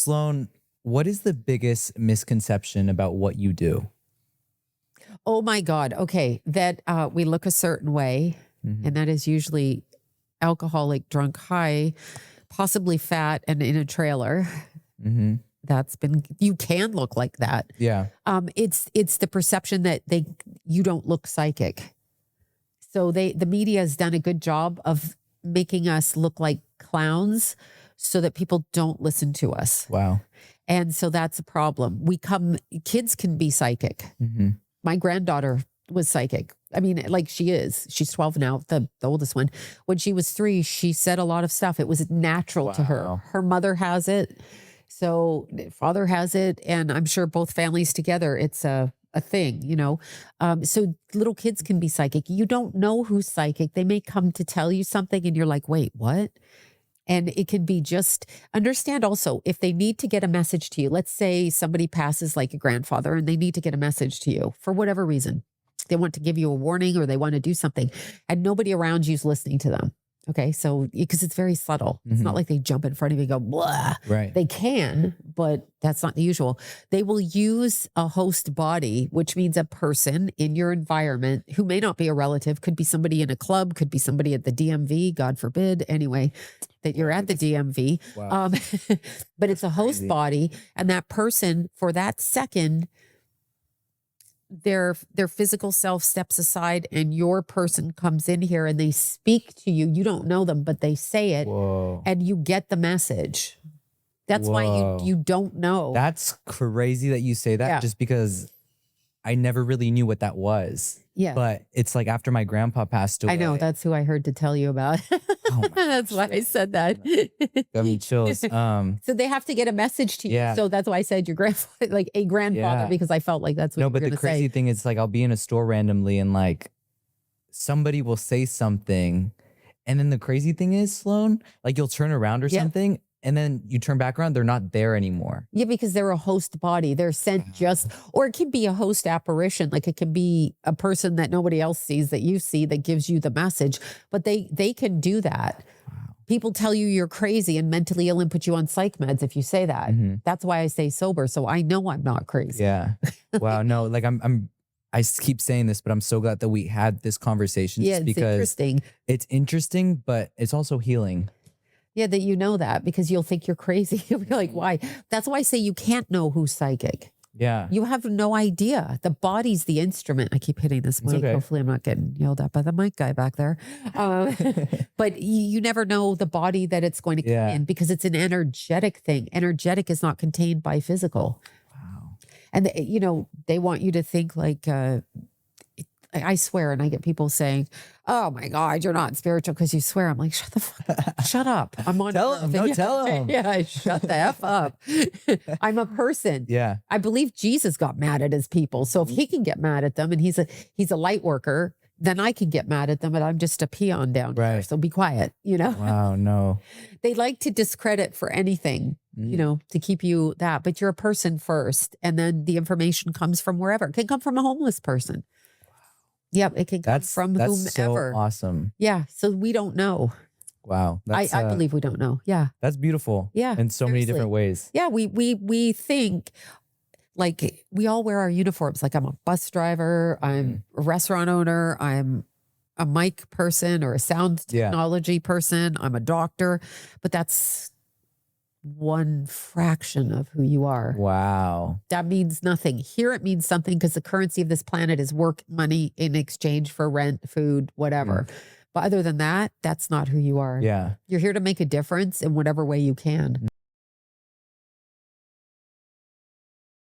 Sloan, what is the biggest misconception about what you do? Oh my God. Okay. That we look a certain way, and that is usually alcoholic, drunk, high, possibly fat, and in a trailer. Mm-hmm. You can look like that. Yeah. It's the perception that you don't look psychic. So the media has done a good job of making us look like clowns so that people don't listen to us. Wow. And so that's a problem. Kids can be psychic. Mm-hmm. My granddaughter was psychic. I mean, like she's 12 now, the oldest one. When she was 3, she said a lot of stuff. It was natural to her. Her mother has it. So father has it. And I'm sure both families together, it's a thing, so little kids can be psychic. You don't know who's psychic. They may come to tell you something and you're like, wait, what? And it can be just understand also if they need to get a message to you. Let's say somebody passes like a grandfather and they need to get a message to you for whatever reason. They want to give you a warning or they want to do something and nobody around you is listening to them. Okay. So, because it's very subtle. It's not like they jump in front of you and go, blah. Right. They can, but that's not the usual. They will use a host body, which means a person in your environment who may not be a relative, could be somebody in a club, could be somebody at the DMV, God forbid, anyway, that you're at the DMV. Wow. But it's a host body. And that person for that second, their physical self steps aside and your person comes in here and they speak to you. You don't know them, but they say it. Whoa. And you get the message. That's why you don't know. That's crazy that you say that just because I never really knew what that was. Yeah. But it's like after my grandpa passed away. I know. That's who I heard to tell you about. That's why I said that. Got me chills. So they have to get a message to you. Yeah. So that's why I said your grandfather, like a grandfather, because I felt like that's what you were but the crazy thing is like I'll be in a store randomly and like somebody will say something. And then the crazy thing is, Sloan, like you'll turn around or something and then you turn back around, they're not there anymore. Yeah, because they're a host body. They're sent or it can be a host apparition. Like it can be a person that nobody else sees that you see that gives you the message, but they can do that. Wow. People tell you you're crazy and mentally ill and put you on psych meds if you say that. That's why I stay sober. So I know I'm not crazy. Yeah. Wow. No, like I keep saying this, but I'm so glad that we had this conversation. Yeah, it's interesting. It's interesting, but it's also healing. Yeah, that you know that because you'll think you're crazy. You'll be like, why? That's why I say you can't know who's psychic. Yeah. You have no idea. The body's the instrument. I keep hitting this mic. Okay. Hopefully I'm not getting yelled at by the mic guy back there. But you never know the body that it's going to come in because it's an energetic thing. Energetic is not contained by physical. Wow. And, they want you to think like, I swear, and I get people saying, "Oh my God, you're not spiritual because you swear." I'm like, "Shut the fuck up. Shut up." I'm on. Tell him. No, tell him. Yeah, shut the F up. I'm a person. Yeah. I believe Jesus got mad at his people, so if he can get mad at them, and he's a light worker, then I can get mad at them, and I'm just a peon down here. So be quiet. Wow. No. They like to discredit for anything. To keep you that, but you're a person first, and then the information comes from wherever. It can come from a homeless person. Yep, it can come from whomever. That's so awesome. Yeah, so we don't know. Wow. I believe we don't know. Yeah. That's beautiful. Yeah. In so many different ways. Yeah, we think like we all wear our uniforms. Like I'm a bus driver, I'm a restaurant owner, I'm a mic person or a sound technology person, I'm a doctor, but that's one fraction of who you are. Wow. That means nothing. Here it means something because the currency of this planet is work, money in exchange for rent, food, whatever. But other than that, that's not who you are. Yeah. You're here to make a difference in whatever way you can.